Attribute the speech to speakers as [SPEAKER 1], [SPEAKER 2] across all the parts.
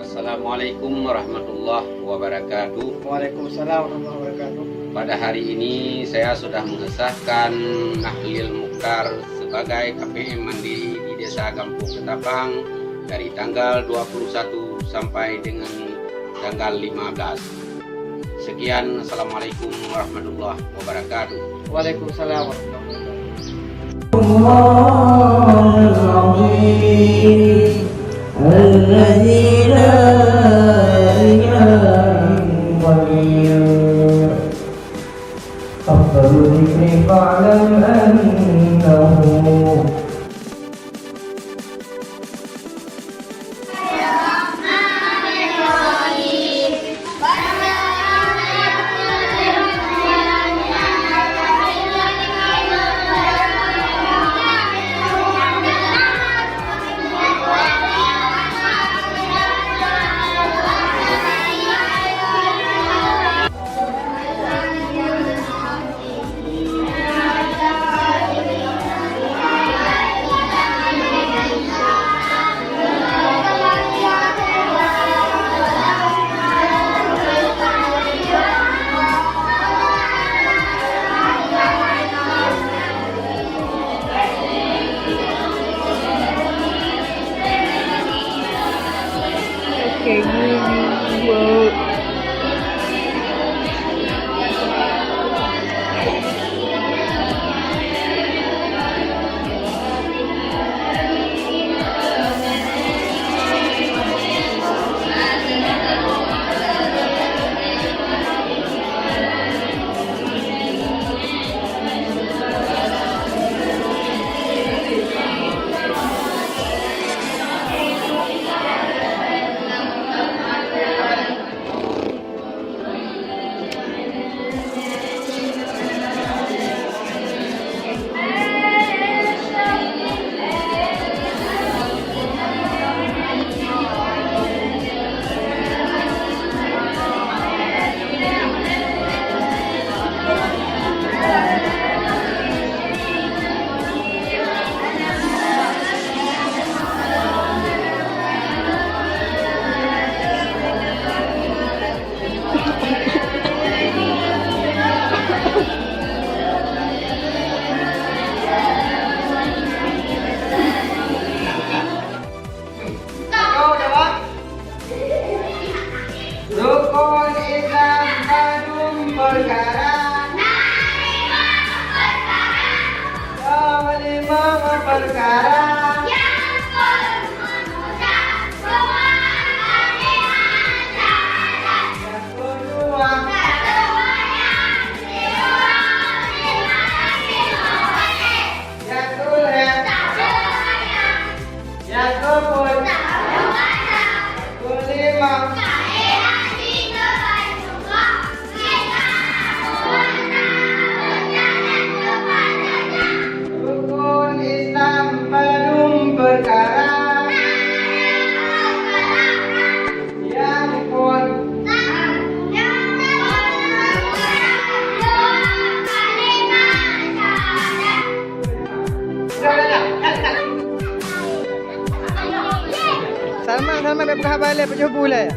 [SPEAKER 1] Assalamualaikum warahmatullahi wabarakatuh.
[SPEAKER 2] Waalaikumsalam warahmatullahi wabarakatuh.
[SPEAKER 1] Pada hari ini saya sudah mengesahkan Nahlil Mukhtar sebagai KPM Mandiri di Desa Kampung Ketapang dari tanggal 21 sampai dengan tanggal 15. Sekian, Assalamualaikum warahmatullahi wabarakatuh.
[SPEAKER 2] Waalaikumsalam warahmatullahi wabarakatuh.
[SPEAKER 3] Kayak gini, wow.
[SPEAKER 2] Rukun Islam Badung perkara lima perkara Rukun Islam Badung perkara yang pun Salman berapa balik pejuh bulan ya?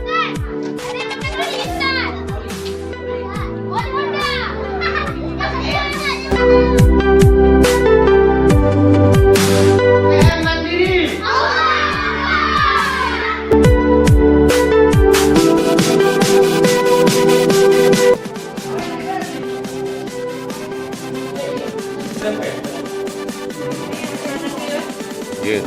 [SPEAKER 1] Yeah.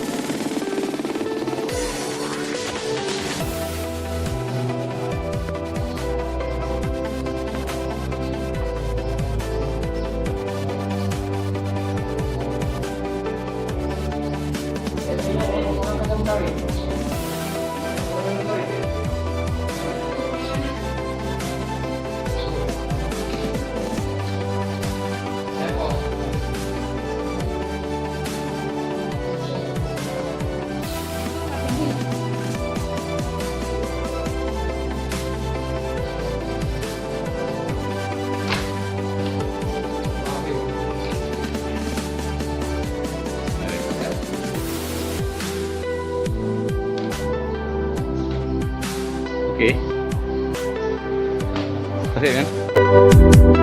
[SPEAKER 4] Oke. Asik kan?